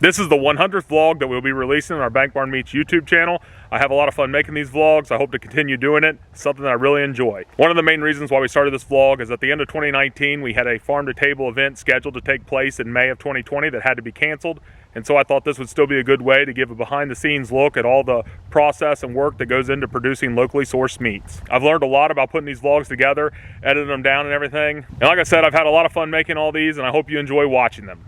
This is the 100th vlog that we'll be releasing on our Bank Barn Meats YouTube channel. I have a lot of fun making these vlogs. I hope to continue doing it. It's something that I really enjoy. One of the main reasons why we started this vlog is at the end of 2019, we had a farm-to-table event scheduled to take place in May of 2020 that had to be canceled. And so I thought this would still be a good way to give a behind-the-scenes look at all the process and work that goes into producing locally sourced meats. I've learned a lot about putting these vlogs together, editing them down and everything. And like I said, I've had a lot of fun making all these, and I hope you enjoy watching them.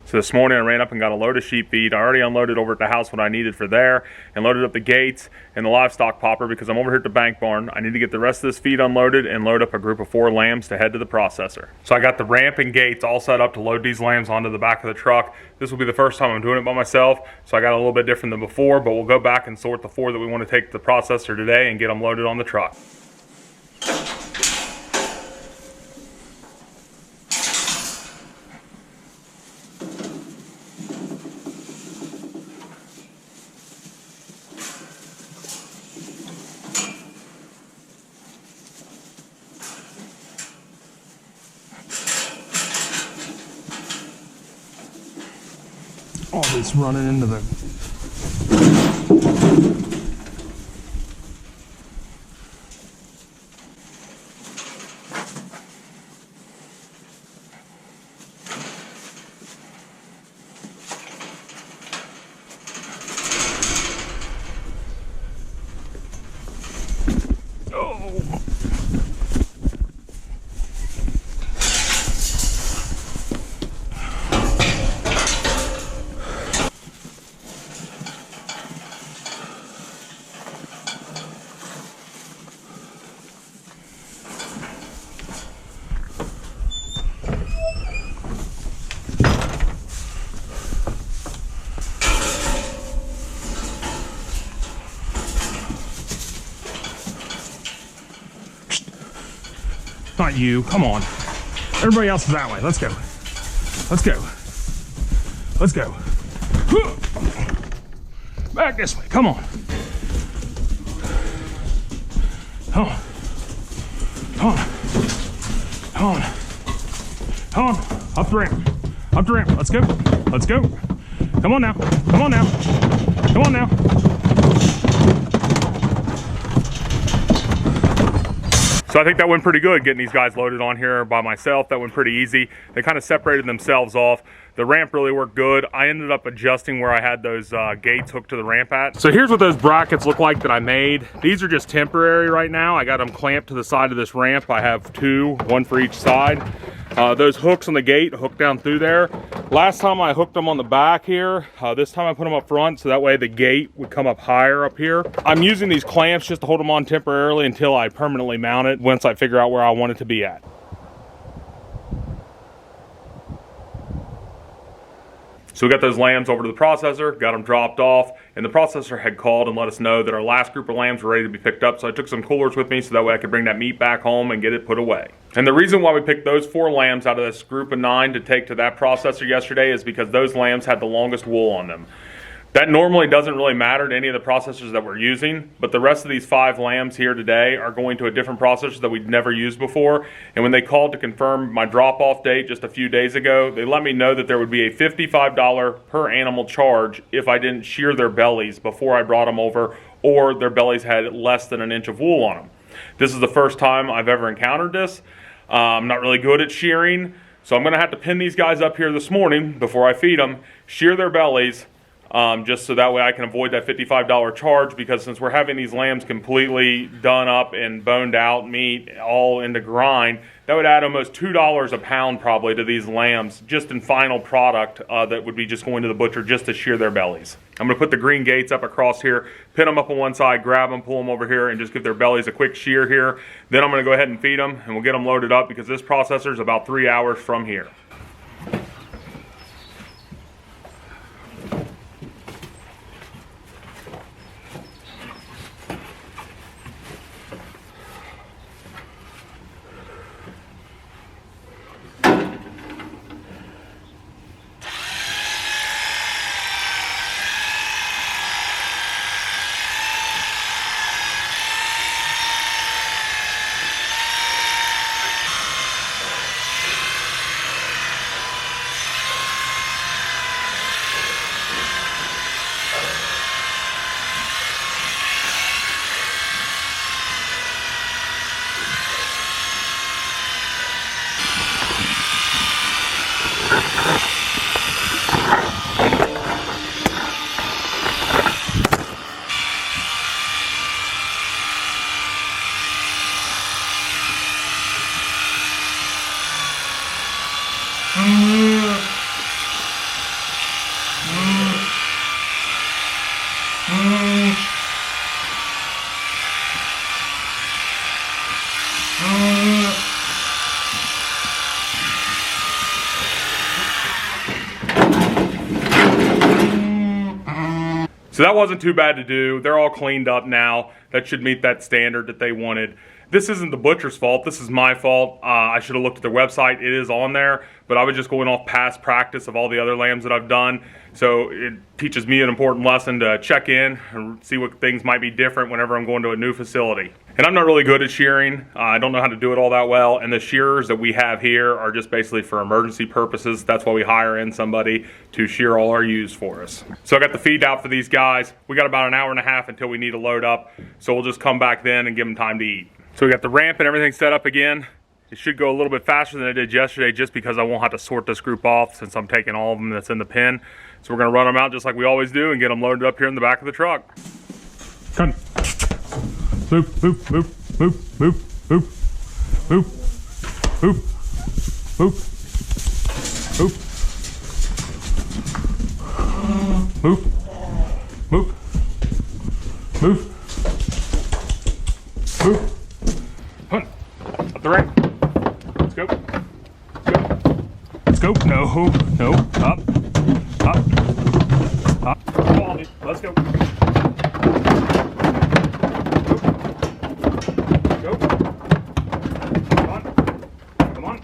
So this morning I ran up and got a load of sheep feed. I already unloaded over at the house what I needed for there and loaded up the gates and the livestock popper because I'm over here at the Bank Barn. I need to get the rest of this feed unloaded and load up a group of 4 lambs to head to the processor. So I got the ramp and gates all set up to load these lambs onto the back of the truck. This will be the first time I'm doing it by myself, so I got a little bit different than before, but we'll go back and sort the 4 that we want to take to the processor today and get them loaded on the truck. All this running into the Not you, come on. Everybody else is that way. Let's go. Let's go. Let's go. Back this way, come on. Come on. Come on. Come on. Come on. Up the ramp. Up the ramp. Let's go. Let's go. Come on now. Come on now. Come on now. So I think that went pretty good, getting these guys loaded on here by myself. That went pretty easy. They kind of separated themselves off. The ramp really worked good. I ended up adjusting where I had those gates hooked to the ramp at. So here's what those brackets look like that I made. These are just temporary right now. I got them clamped to the side of this ramp. I have 2, 1 for each side. Those hooks on the gate hook down through there. Last time I hooked them on the back here. This time I put them up front so that way the gate would come up higher up here. I'm using these clamps just to hold them on temporarily until I permanently mount it once I figure out where I want it to be at. So we got those lambs over to the processor, got them dropped off, and the processor had called and let us know that our last group of lambs were ready to be picked up, so I took some coolers with me so that way I could bring that meat back home and get it put away. And the reason why we picked those 4 lambs out of this group of 9 to take to that processor yesterday is because those lambs had the longest wool on them. That normally doesn't really matter to any of the processors that we're using, but the rest of these 5 lambs here today are going to a different processor that we'd never used before. And when they called to confirm my drop-off date just a few days ago, they let me know that there would be a $55 per animal charge if I didn't shear their bellies before I brought them over, or their bellies had less than an inch of wool on them. This is the first time I've ever encountered this. I'm not really good at shearing, so I'm going to have to pin these guys up here this morning before I feed them, shear their bellies, just so that way I can avoid that $55 charge, because since we're having these lambs completely done up and boned out meat all into grind, that would add almost $2 a pound probably to these lambs just in final product that would be just going to the butcher just to shear their bellies. I'm going to put the green gates up across here, pin them up on one side, grab them, pull them over here, and just give their bellies a quick shear here. Then I'm going to go ahead and feed them, and we'll get them loaded up because this processor is about 3 hours from here. So that wasn't too bad to do. They're all cleaned up now. That should meet that standard that they wanted. This isn't the butcher's fault. This is my fault. I should have looked at their website. It is on there, but I was just going off past practice of all the other lambs that I've done. So it teaches me an important lesson to check in and see what things might be different whenever I'm going to a new facility. And I'm not really good at shearing. I don't know how to do it all that well. And the shearers that we have here are just basically for emergency purposes. That's why we hire in somebody to shear all our ewes for us. So I got the feed out for these guys. We got about an hour and a half until we need to load up. So we'll just come back then and give them time to eat. So we got the ramp and everything set up again. It should go a little bit faster than it did yesterday just because I won't have to sort this group off since I'm taking all of them that's in the pen. So we're gonna run them out just like we always do and get them loaded up here in the back of the truck. Come. Boop, boop, boop, boop, boop, boop, boop, boop, boop, boop, boop, boop, boop, boop. Hunt. Up the ramp. Let's go. Let's go. Let's go. No, no. Up. Up. Up. Come on, dude. Let's go. Go. Come on. Come on.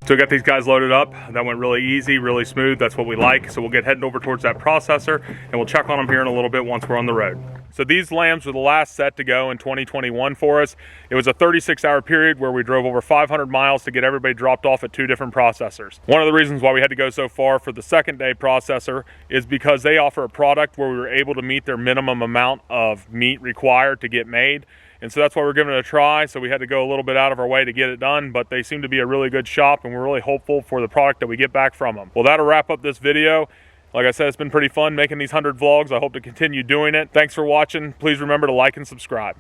So we got these guys loaded up. That went really easy, really smooth. That's what we like. So we'll get heading over towards that processor and we'll check on them here in a little bit once we're on the road. So these lambs were the last set to go in 2021 for us. It was a 36-hour period where we drove over 500 miles to get everybody dropped off at 2 different processors. One of the reasons why we had to go so far for the second day processor is because they offer a product where we were able to meet their minimum amount of meat required to get made. And so that's why we're giving it a try. So we had to go a little bit out of our way to get it done, but they seem to be a really good shop and we're really hopeful for the product that we get back from them. Well, that'll wrap up this video. Like I said, it's been pretty fun making these 100 vlogs. I hope to continue doing it. Thanks for watching. Please remember to like and subscribe.